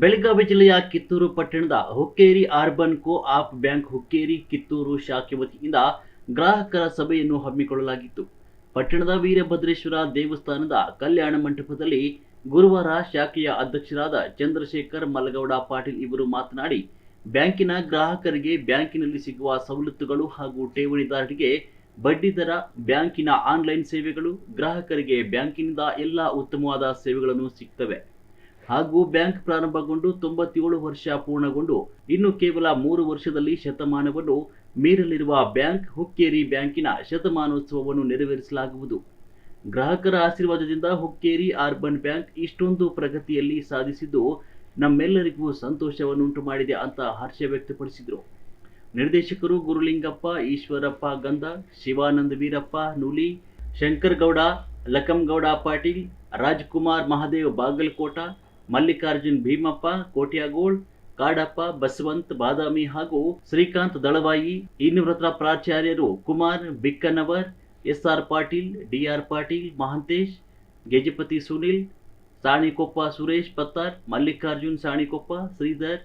ಬೆಳಗಾವಿ ಜಿಲ್ಲೆಯ ಕಿತ್ತೂರು ಪಟ್ಟಣದ ಹುಕ್ಕೇರಿ ಅರ್ಬನ್ ಕೋ app bank Hukkeri Kittur ಶಾಖೆ ವತಿಯಿಂದ ಗ್ರಾಹಕರ ಸಭೆಯನ್ನು ಹಮ್ಮಿಕೊಳ್ಳಲಾಗಿತ್ತು. ಪಟ್ಟಣದ ವೀರಭದ್ರೇಶ್ವರ ದೇವಸ್ಥಾನದ ಕಲ್ಯಾಣ ಮಂಟಪದಲ್ಲಿ ಗುರುವಾರ ಶಾಖೆಯ ಅಧ್ಯಕ್ಷರಾದ ಚಂದ್ರಶೇಖರ್ ಮಲಗೌಡ ಪಾಟೀಲ್ ಇವರು ಮಾತನಾಡಿ, ಬ್ಯಾಂಕಿನ ಗ್ರಾಹಕರಿಗೆ ಬ್ಯಾಂಕಿನಲ್ಲಿ ಸಿಗುವ ಸವಲತ್ತುಗಳು ಹಾಗೂ ಠೇವಣಿದಾರರಿಗೆ ಬಡ್ಡಿ ದರ, ಬ್ಯಾಂಕಿನ ಆನ್ಲೈನ್ ಸೇವೆಗಳು, ಗ್ರಾಹಕರಿಗೆ ಬ್ಯಾಂಕಿನಿಂದ ಎಲ್ಲ ಉತ್ತಮವಾದ ಸೇವೆಗಳನ್ನು ಸಿಗ್ತವೆ ಹಾಗೂ ಬ್ಯಾಂಕ್ ಪ್ರಾರಂಭಗೊಂಡು 97 ವರ್ಷ ಪೂರ್ಣಗೊಂಡು ಇನ್ನು ಕೇವಲ 3 ವರ್ಷದಲ್ಲಿ ಶತಮಾನವನ್ನು ಮೀರಲಿರುವ ಬ್ಯಾಂಕ್ ಹುಕ್ಕೇರಿ ಬ್ಯಾಂಕಿನ ಶತಮಾನೋತ್ಸವವನ್ನು ನೆರವೇರಿಸಲಾಗುವುದು. ಗ್ರಾಹಕರ ಆಶೀರ್ವಾದದಿಂದ ಹುಕ್ಕೇರಿ ಅರ್ಬನ್ ಬ್ಯಾಂಕ್ ಇಷ್ಟೊಂದು ಪ್ರಗತಿಯಲ್ಲಿ ಸಾಧಿಸಿದ್ದು ನಮ್ಮೆಲ್ಲರಿಗೂ ಸಂತೋಷವನ್ನುಂಟು ಮಾಡಿದೆ ಅಂತ ಹರ್ಷ ವ್ಯಕ್ತಪಡಿಸಿದರು. ನಿರ್ದೇಶಕರು ಗುರುಲಿಂಗಪ್ಪ, ಈಶ್ವರಪ್ಪ ಗಂಧ, ಶಿವಾನಂದ ವೀರಪ್ಪ ನೂಲಿ, ಶಂಕರಗೌಡ ಲಕಂಗೌಡ ಪಾಟೀಲ್, ರಾಜ್ಕುಮಾರ್ ಮಹಾದೇವ್ ಬಾಗಲಕೋಟ, ಮಲ್ಲಿಕಾರ್ಜುನ್ ಭೀಮಪ್ಪ ಕೋಟ್ಯಾಗೋಳ್, ಕಾಡಪ್ಪ ಬಸವಂತ್ ಬಾದಾಮಿ ಹಾಗೂ ಶ್ರೀಕಾಂತ್ ದಳವಾಯಿ, ಇನ್ನುವೃತ್ತ ಪ್ರಾಚಾರ್ಯರು ಕುಮಾರ್ ಬಿಕ್ಕನವರ್, ಎಸ್ಆರ್ ಪಾಟೀಲ್, ಡಿಆರ್ ಪಾಟೀಲ್, ಮಹಾಂತೇಶ್, ಗೆಜಪತಿ ಸುನಿಲ್, ಸಾಣಿಕೊಪ್ಪ ಸುರೇಶ್ ಪತ್ತಾರ್, ಮಲ್ಲಿಕಾರ್ಜುನ್ ಸಾಣಿಕೊಪ್ಪ, ಶ್ರೀಧರ್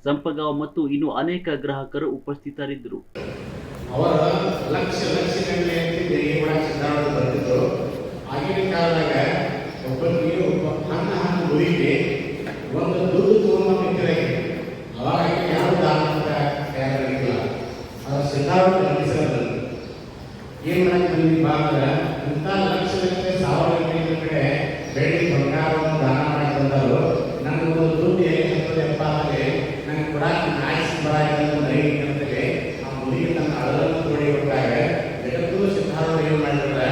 ಸಂಪಗಾಂವ್ ಮತ್ತು ಇನ್ನು ಅನೇಕ ಗ್ರಾಹಕರು ಉಪಸ್ಥಿತರಿದ್ದರು. ಒಂದು ದುಡ್ಡು ತಗೊಂಡ್ರೆ ಅವಾಗ ಯಾವ ದಾನ ತಯಾರಾಗಿಲ್ಲ. ಅದರ ಸಿದ್ಧಾರ್ಥ ಗಮನಿಸಲು ಏನು ಮಾಡಕ್ಕೆ ಬಂದ್ರೆ ಇಂಥ ಲಕ್ಷ ಸಾವಿರ ಕಡೆ ಬೆಳ್ಳಿ ಬಂಗಾರವನ್ನು ದಾನ ಮಾಡಿ ಬಂದರು. ನನಗೆ ಒಂದು ದುಡ್ಡು 70 ನನಗೆ ಕೂಡ ಆಯ್ಸಿ ಬರಾಯಿತಂತೇಳಿ ಆ ಮುದಿಗೆ ತನ್ನ ಅಳಲನ್ನು ತೋಡಿ ಕೊಟ್ಟಾಗ ಜಗತ್ತು ಸಿದ್ಧಾರ್ಥ ಏನು ಮಾಡಿದ್ರೆ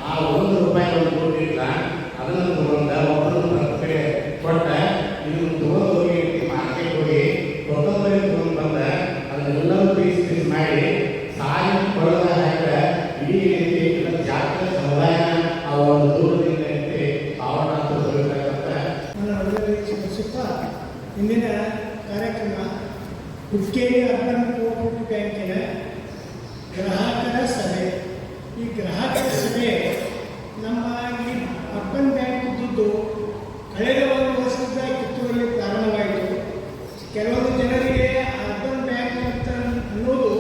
ಆ ₹1 ಒಂದು ದುಡ್ಡು ಇಲ್ಲ, ಅದನ್ನು ತಗೊಂಡ ಒಬ್ಬರು ಕಡೆ ಕೊಟ್ಟ ಇದನ್ನು ತಗೊಂಡೋಗಿ ಮಾರ್ಕೆಟ್ ಹೋಗಿ ಕೊತ್ತಂಬರಿ ತಗೊಂಡು ಬಂದ ಅದನ್ನೆಲ್ಲರೂ ಪೀಸ್ ಮಾಡಿ ಸಾಗಿ ಕೊಡೋದ ಇಡೀ ರೀತಿ ಜಾತ್ರೆ ಸಮುದಾಯ ಆ ಒಂದು ದೂರದಿಂದ ಇಂದಿನ ಕಾರ್ಯಕ್ರಮ ಹುಕ್ಕೇರಿ ಅರ್ಬನ್ ಕೋಆಪರೇಟಿವ್ ಬ್ಯಾಂಕಿನ ಗ್ರಾಹಕರ ಸಭೆ. ಈ ಗ್ರಾಹಕರ ಸಭೆ ನಮ್ಮ ಈ ಅರ್ಬನ್ ಬ್ಯಾಂಕ್ ದುಡ್ಡು ಕಳೆದ 1 ವರ್ಷದ ಕಿತ್ತೂರಲ್ಲಿ ಪ್ರಾರಂಭವಾಯಿತು. ಕೆಲವೊಂದು ಜನರಿಗೆ ಅರ್ಬನ್ ಬ್ಯಾಂಕ್ ಅಂತ ಅನ್ನೋದು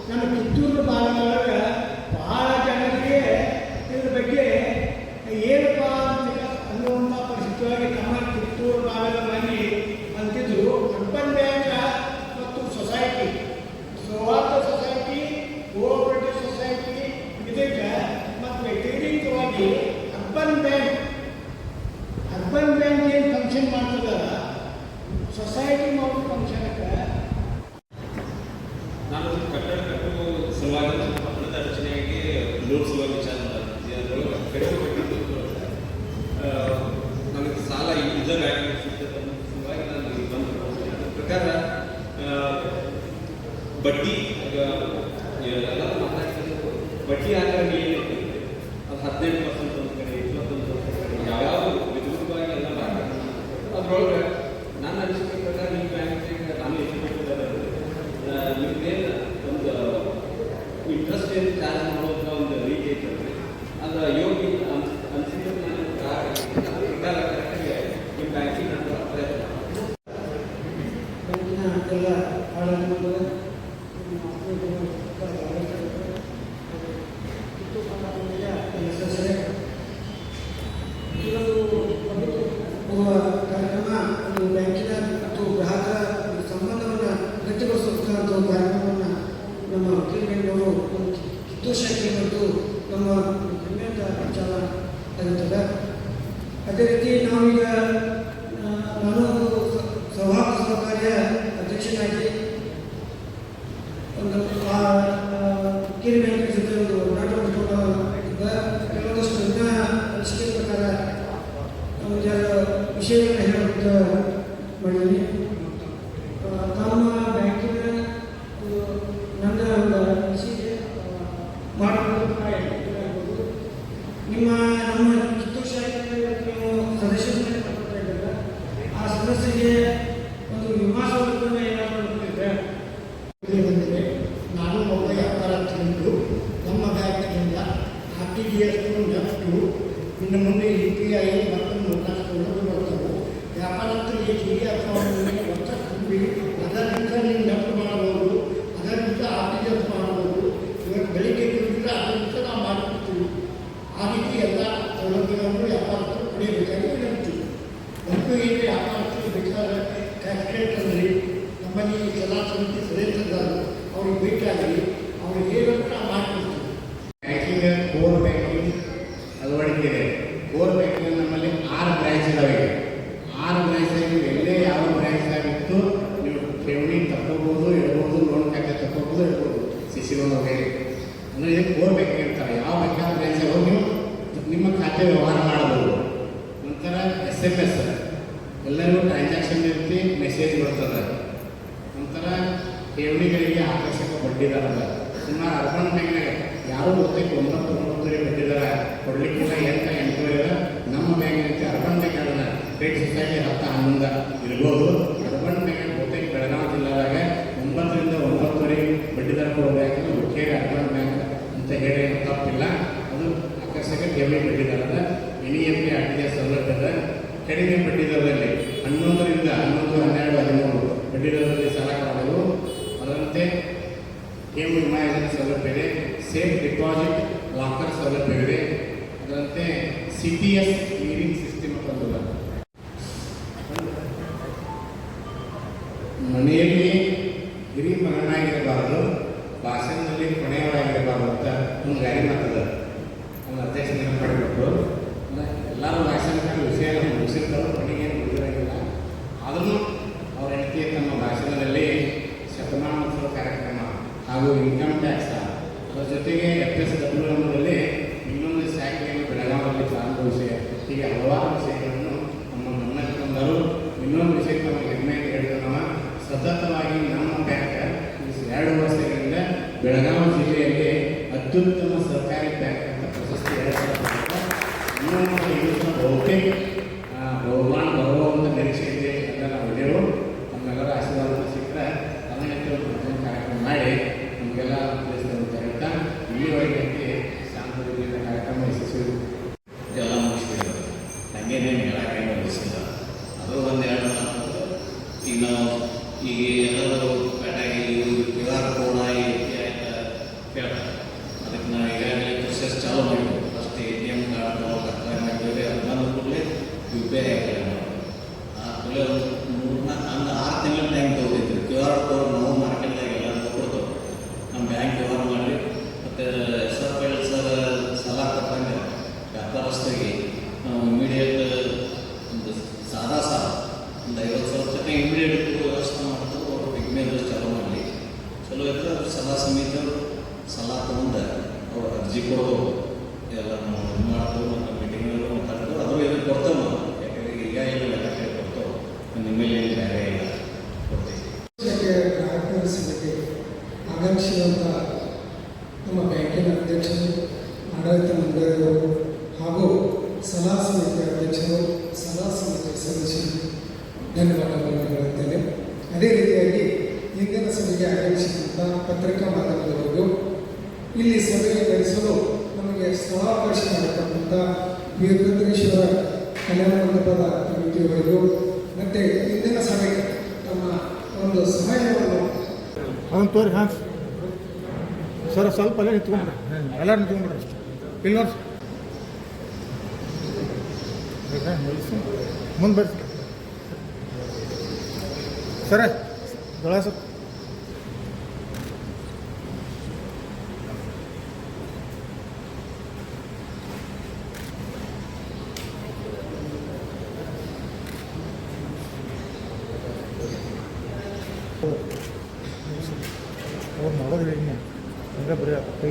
ನಮ್ಮ ಕಿತ್ತೂರು ಭಾಗದೊಳಗೆ ಬಹಳ ಜನರಿಗೆ ಇದ್ರ ಬಗ್ಗೆ ಏನಪ್ಪ ಅಂತ ಅನ್ನುವಂಥ ಪರಿಸ್ಥಿತಿಯಾಗಿ ನಮ್ಮ ಕಿತ್ತೂರು ಭಾಗದ ಮಂದಿ ಅಂತಿದ್ರು. ಅರ್ಬನ್ ಬ್ಯಾಂಕ್ ಮತ್ತು ಸೊಸೈಟಿ, ಸೌಹಾರ್ದ ಸೊಸೈಟಿ, ಕೋಆಪರೇಟಿವ್ ಸೊಸೈಟಿ ಇದಕ್ಕೆ ಮತ್ತು ವೈಯಕ್ತಿಕವಾಗಿ ಅರ್ಬನ್ ಬ್ಯಾಂಕ್ ಏನು ಫಂಕ್ಷನ್ ಮಾಡ್ತದ ಸೊಸೈಟಿ ಮಾಡೋ ಫಂಕ್ಷನ್ಗೆ ನಾನು ಕಟ್ಟಡ ಕಟ್ಟುವ ಸಲುವಾಗಿ ಪಟ್ಟಣದ ರಚನೆಯಾಗಿ ಲೋಕಸಭಾ ವಿಚಾರ ಅದರೊಳಗೆ ಕಡಿಮೆ ಕಟ್ಟಿದ್ದು ನನಗೆ ಸಾಲ ರಿಸರ್ವ್ ಆಗಿ ಸಿಗ್ತದೆ ಸಲುವಾಗಿ ನಾನು ಬಂದು ಅದರ ಪ್ರಕಾರ ಬಡ್ಡಿ ಎಲ್ಲ ಮಾತಾಡ್ತಿದ್ದು ಬಡ್ಡಿ ಆಕಾರ ಏನೈತೆ ಅದು 15% ಒಂದು ಕಡೆ 21% ಕಡೆ ಯಾವ್ಯಾವ ವಿಧವಾಗಿ ಎಲ್ಲ ಮಾಡ್ತಾರೆ. ಅದರೊಳಗೆ ನನ್ನ ಅನಿಸಿಕೆ ಪ್ರಕಾರ ನಿಮ್ಮ ಬ್ಯಾಂಕಿಗೆ ನಾನು ಎಜುಕೇಟೆಡ್ ನಿಮ್ದೇನು ಒಂದು ಇಂಟ್ರೆಸ್ಟ್ ಏನು ಚಾರ್ಜ್ ಮಾಡೋದ್ರ ಒಂದು ರೀತಿ ಐತಲ್ರಿ, ಅದು ಯೋಗಿ ಅನಿಸಿದ್ರೆ ನಾನು ಪ್ರಕಾರ ಕರೆಕ್ಟಾಗಿ ನಿಮ್ಮ ಬ್ಯಾಂಕಿಗೆ ನಾನು ಪ್ರಯತ್ನ ಕಾರ್ಯಕ್ರಮ ಬ್ಯಾಂಕಿನ ಮತ್ತು ಗ್ರಾಹಕರ ಸಂಬಂಧವನ್ನು ಗಟ್ಟಿಗೊಳಿಸುವಂಥ ಒಂದು ಕಾರ್ಯಕ್ರಮವನ್ನು ನಮ್ಮ ಹುಕ್ಕೇರಿ ಬ್ಯಾಂಕ್ನವರು ಕಿತ್ತೂರು ಶಾಖೆ ಮತ್ತು ನಮ್ಮ ಹೆಮ್ಮೆಯಿಂದ ವಿಚಾರ ಆಗುತ್ತದೆ. ಅದೇ ರೀತಿ ನಾವೀಗ ನಾನು ಸೌಹಾರ್ದ ಸಹಕಾರಿಯ ಅಧ್ಯಕ್ಷನಾಗಿ ಒಂದು ಹುಕ್ಕೇರಿ ಬ್ಯಾಂಕಿನ ಜೊತೆ ಒಂದು ಹೋರಾಟ ಮಾಡಿಕೊಂಡು ಕೆಲವೊಂದಷ್ಟು ಅನಿಸಿಕೆ ಪ್ರಕಾರ ಒಂದು ವಿಷಯವನ್ನು ಹೇಳುವಂತ ಮಾಡಿದ್ದೀನಿ. ನಮ್ಮ ಬ್ಯಾಂಕಿನ ನನ್ನ ಒಂದು ಅನಿಸಿಕೆ ಮಾಡಬಹುದು. ನಮ್ಮ ಕಿತ್ತೂರು ಶಾಖೆಯಲ್ಲಿ ನೀವು ಸದಸ್ಯರನ್ನೇ ಕೊಡ್ತಾ ಇದ್ದಾರೆ. ಆ ಸದಸ್ಯರಿಗೆ ಒಂದು ವಿಮಾ ಸೌಲಭ್ಯವನ್ನು ಏನಾದರೂ ಬಂದಿದೆ. ನಾನು ಒಬ್ಬ ವ್ಯಾಪಾರ ತಿಂದು ನಮ್ಮ ಬ್ಯಾಂಕಿನಿಂದ RTGS ನೆಫ್ಟು ಇನ್ನು ಮುಂದೆ UPI ಮತ್ತು ಮುಂತಾದ ಬರ್ತವೆ. ವ್ಯಾಪಾರಸ್ಥರಿಗೆ ಹಿರಿಯ ಅಕೌಂಟ್ಗಳಿಗೆ ಮೊತ್ತ ತುಂಬಿ ಅದರಿಂದ ನೀವು ನೆನಪು ಮಾಡಬಹುದು, ಅದರಿಂದ ಆಫೀಸ್ ಮಾಡಬಹುದು. ಇವತ್ತು ಬೆಳಿಗ್ಗೆ ಕುಡಿದ್ರೆ ಅದರಿಂದ ನಾವು ಮಾಡಿಕೊಡ್ತೀವಿ. ಆ ರೀತಿ ಎಲ್ಲ ಸೌಲಭ್ಯಗಳನ್ನು ವ್ಯಾಪಾರಸ್ಥರು ಪಡೆಯಬೇಕಾಗಿ ವಿನಂತೀವಿ. ಮತ್ತು ಈಗ ವ್ಯಾಪಾರಸ್ಥರು ಬೇಕಾದ ಕ್ಯಾಲ್ಕುಲೇಟರ್ನಲ್ಲಿ ನಮ್ಮಲ್ಲಿ ಸಲಹಾ ಸಮಿತಿ ಸದಸ್ಯರಿದ್ದಾರೆ, ಅವ್ರಿಗೆ ಬೇಕಾಗಿ ಅವ್ರಿಗೆ ಏನಂತ ನಾವು ಮಾಡಿಕೊಡ್ತೀವಿ. ಬ್ಯಾಂಕಿಂಗ್ ಕೋರ್ ಬ್ಯಾಂಕಿಂಗ್ ಅಳವಡಿಕೆ ಇದೆ. ಕೋರ್ ಬ್ಯಾಂಕಿಂಗ್ ನಮ್ಮಲ್ಲಿ 6 ಬ್ರಾಂಚ್ ಇದಾವೆ. 6 ಬ್ರಾಂಚ್ ಎಲ್ಲೇ ಯಾವ ಬ್ರಾಂಚ್ ಆಗಿತ್ತು ನೀವು ಠೇವಣಿ ತಗೋಬಹುದು, ಇಡಬಹುದು, ಲೋನ್ ಖಾತೆ ತಗೋಬಹುದು, ಇಡಬಹುದು, ಸಿಸಿ ಲೋನ್ ಹೋಗಿ ಅಂದರೆ ಇದು ಕೋರ್ ಬ್ಯಾಂಕಿಂಗ್ ಅಂತಾರೆ. ಯಾವ ಬೇಕಾದ ಬ್ರಾಂಚ್ ಹೋಗಿ ನೀವು ನಿಮ್ಮ ಖಾತೆ ವ್ಯವಹಾರ ಮಾಡಬಹುದು. ನಂತರ SMS ಎಲ್ಲರಿಗೂ ಟ್ರಾನ್ಸಾಕ್ಷನ್ ಇರ್ತಿ ಮೆಸೇಜ್ ಬರ್ತದೆ. ನಂತರ ಠೇವಣಿಗಳಿಗೆ ಆಕರ್ಷಕ ಬಡ್ಡಿ ದರ ಅದ. ಸುಮಾರು ಅರ್ಬನ್ ಬ್ಯಾಂಕ್ನಾಗ ಯಾರು ಗೊತ್ತೈತೆ 9 ಬಡ್ಡಿ ದರ ಕೊಡಲಿಕ್ಕಿಲ್ಲ, ಎಂಟುವರೆ ನಮ್ಮ ಬ್ಯಾಂಕಿನಂತೆ ಅರ್ಬನ್ ಬ್ಯಾಂಕ್ ಅದನ್ನು ಕ್ರೆಡಿಟ್ ಸೊಸೈಟಿ 10-11 ಇರ್ಬೋದು. ಅರ್ಬನ್ ಬ್ಯಾಂಕ್ ಗೊತ್ತೈತೆ ಬೆಳಗಾವಿ ಜಿಲ್ಲಾದಾಗ 9ರಿಂದ 9.5 ಬಡ್ಡಿ ದರ ಕೊಡೋ ಬ್ಯಾಂಕ್ ಹುಕ್ಕೇರಿ ಅರ್ಬನ್ ಬ್ಯಾಂಕ್ ಅಂತ ಹೇಳಿ ತಪ್ಪಿಲ್ಲ. ಅದು ಆಕರ್ಷಕ ಠೇವಣಿ ಬಡ್ಡಿ ದರದ NEFT ಅಡ್ಡಿಯ ಸೌಲಭ್ಯದ ಕಡಿಮೆ ಬಡ್ಡಿ ದರದಲ್ಲಿ 11ರಿಂದ 11, 12, 13 ಬಡ್ಡಿ ದರದಲ್ಲಿ ಸಾಲ ಕೊಡಬಹುದು. ಅದರಂತೆ ಠೇವಣಿ ವಿಮಾ ಯೋಜನೆ ಸೌಲಭ್ಯ ಇದೆ. ಸೇಫ್ ಡಿಪಾಸಿಟ್ ಲಾಕರ್ ಸೌಲಭ್ಯವಿದೆ. ಅದರಂತೆ CTS ಕ್ಲಿಯರಿಂಗ್ ಸಿಸ್ಟಮ್ ಅಂತಂದಿಲ್ಲ. ಮನೆಯಲ್ಲಿ ಹಿರಿ ಮಗನಾಗಿರಬಾರದು, ಭಾಷಣದಲ್ಲಿ ಕೊನೆಯವರಾಗಿರಬಾರದು ಅಂತ ಒಂದು ಗಾಡಿ ಮಾತದ. ನಮ್ಮ ಅಧ್ಯಕ್ಷ ನೆನಪು ಎಲ್ಲರೂ ಭಾಷಣ ವಿಷಯ ಮುಗಿಸಿರ್ತಾರೆ, ಕೊನೆಗೆ ಏನು ಮುಗಿದಿರಂಗಿಲ್ಲ. ಆದರೂ ಅವ್ರ ಹೆಂಡತಿ ತಮ್ಮ ಭಾಷಣದಲ್ಲಿ ಶತಮಾನೋತ್ಸವ ಕಾರ್ಯಕ್ರಮ ಹಾಗೂ ಇನ್ಕಮ್ ಟ್ಯಾಕ್ಸ್, ಅದರ ಜೊತೆಗೆ FSWMದಲ್ಲಿ ಇನ್ನೊಂದು ಶಾಖೆಯನ್ನು ಬೆಳಗಾವಿಯಲ್ಲಿ ಪ್ರಾರಂಭಿಸಿ, ಹೀಗೆ ಹಲವಾರು ವಿಷಯಗಳನ್ನು ನಮ್ಮ ಗಮನಕ್ಕೆ ತಂದರು. ಇನ್ನೊಂದು ವಿಷಯ ನಮ್ಮ ಹೆಮ್ಮೆಯಿಂದ ಹೇಳಿದ ನಾವು ಸತತವಾಗಿ ನಮ್ಮ ಬ್ಯಾಂಕ್ 2 ವರ್ಷಗಳಿಂದ ಬೆಳಗಾವಿ ಜಿಲ್ಲೆಯಲ್ಲಿ ಅತ್ಯುತ್ತಮ ಸರ್ಕಾರಿ ಬ್ಯಾಂಕ್ ಅಂತ ಪ್ರಶಸ್ತಿ ಬಹುತೇಕ ಬಹುಮಾನ ಬರುವಂಥ ನಿರೀಕ್ಷೆ ಇದೆ ಅಂತ ನಾವು ಇದ್ದೇವೆ. ನಮ್ಮೆಲ್ಲರ ಆಶೀರ್ವಾದ ಸಿಕ್ಕರೆ ಅದನ್ನಂತೆ ಒಂದು ಕಾರ್ಯಕ್ರಮ ಮಾಡಿ ನಮಗೆಲ್ಲ ತಿಳಿಸ್ತೇವೆ ಅಂತ ಹೇಳ್ತಾ ಇಲ್ಲಿವರೆಗೆ ಶಾಂತದಿಂದ ಕಾರ್ಯಕ್ರಮ ಯಶಸ್ವಿ ಎಲ್ಲ ಮುಗಿಸ್ತೀವಿ. ಹಂಗೇನೇನು ಹೇಳಕ್ಕೆ ಅನಿಸಿಲ್ಲ. ಅದು ಒಂದು ಎರಡು ಈಗ ನಾವು ಈಗ ಎಲ್ಲರೂ ಪೇಟೆಗೆ QR ಕೋಡ್ ಕೇಳ್ತಾರೆ. ಅದಕ್ಕೆ ನಾವು ಈಗಾಗಲೇ ಪ್ರೊಸೆಸ್ ಚಾಲೂ ಮಾಡಿದ್ವಿ. ಫಸ್ಟ್ ATM ಕಾರ್ಡ್ ಅಪ್ಲೈ ಮಾಡಿದ್ವಿ. ಅದು ಬಂದ ಕೂಡಲೇ UPI ಅಪ್ಲೈ ಮಾಡೋದು. ಆ ಕೂಡಲೇ ಒಂದು 6 ತಿಂಗಳ ಟೈಮ್ ತೊಗೊತಿದ್ವಿ. QR ಕೋಡ್ ನಾವು ಮಾರ್ಕೆಟ್ದಾಗ ಎಲ್ಲ ಕೊಡ್ತೇವೆ. ನಮ್ಮ ಬ್ಯಾಂಕ್ ವ್ಯವಹಾರ ಮಾಡಿ ಮತ್ತು ಸರ್ ಸಲಹಾ ಕೊಟ್ಟಂಗೆ ವ್ಯಾಪಾರಸ್ಥರಿಗೆ ನಾವು ಇಮಿಡಿಯೇಟ್ ಒಂದು ಸಾದಾ ಸಾಲ ಒಂದು 50,000 ತನಕ ಇಮಿಡಿಯೇಟ್ ವ್ಯವಸ್ಥೆ ಮಾಡ್ತಾರೆ. ಅವರು ಪಿಗ್ಮೇಲ್ ಚಾಲೂ ಮಾಡಲಿ ಚಲೋ ಇದ್ರೆ ಅದು ಸಲಹಾ ಸಮಿತಿಯವರು ಸಲಹಾ ತೊಗೊಂಡು ಅವ್ರು ಅರ್ಜಿ ಕೊಡ್ಬೋದು. ಎಲ್ಲ ನಾವು ಇದು ಮಾಡ್ತೇವೆ ಮತ್ತು ಮೀಟಿಂಗ್ಗಳು ಮಾತಾಡ್ತೇವೆ. ಅದ್ರ ಇದನ್ನು ಕೊಡ್ತೇವೆ ನಾವು. ಯಾಕಂದರೆ ಈಗ ಏನು ಎಲ್ಲ ಕಡೆ ಕೊಡ್ತೇವೆ. ನಿಮ್ಮಲ್ಲಿ ಏನು ಬೇರೆ ಇಲ್ಲ ಕೊಡ್ತೀವಿ. ಗ್ರಾಹಕರ ಸಭೆಗೆ ಆಗಮಿಸಿರುವಂಥ ನಮ್ಮ ಬ್ಯಾಂಕಿನ ಅಧ್ಯಕ್ಷರು, ಆಡಳಿತ ಮಂಡಳಿಯವರು ಹಾಗೂ ಸಲಹಾ ಸಮಿತಿಯ ಅಧ್ಯಕ್ಷರು, ಸಲಹಾ ಸಮಿತಿಯ ಸದಸ್ಯರು ಧನ್ಯವಾದಗಳನ್ನು ಹೇಳುತ್ತೇನೆ. ಅದೇ ರೀತಿಯಾಗಿ ಇಂದಿನ ಸಭೆಗೆ ಆಗಮಿಸಿದಂಥ ಪತ್ರಿಕಾ ಮಾಧ್ಯಮದವರಿಗೂ, ಇಲ್ಲಿ ಸಭೆ ನಡೆಸಲು ನಮಗೆ ಸ್ಥಳಾವಕಾಶ ಮಾಡಿಕೊಂಡಂಥ ವೀರಭದ್ರೇಶ್ವರ ಕಲ್ಯಾಣ ಮಂಟಪದ ಕಮಿಟಿಯವರಿಗೂ ಮತ್ತು ಇಂದಿನ ಸಭೆಗೆ ತಮ್ಮ ಒಂದು ಸಮಯವನ್ನು ಅದನ್ನು ತೋರಿ. ಹಾಂ ಸರ್, ಸ್ವಲ್ಪ ಅಲ್ಲೇ ನಿಂತ್ಕೊಂಡ್ರಿ, ಎಲ್ಲರೂ ನಿಂತ್ಕೊಂಡ್ಬಿಡ್ರಿ. ಇಲ್ಲಿ ನೋಡಿ ಮುಂದೆ ಬರ್ರಿ ಸರ. ದೊಳ ಸರ್ ಅವ್ರು ಮಾಡೋದು ಹೇಳಿ ಅಂದರೆ ಬರೀ ಕೈ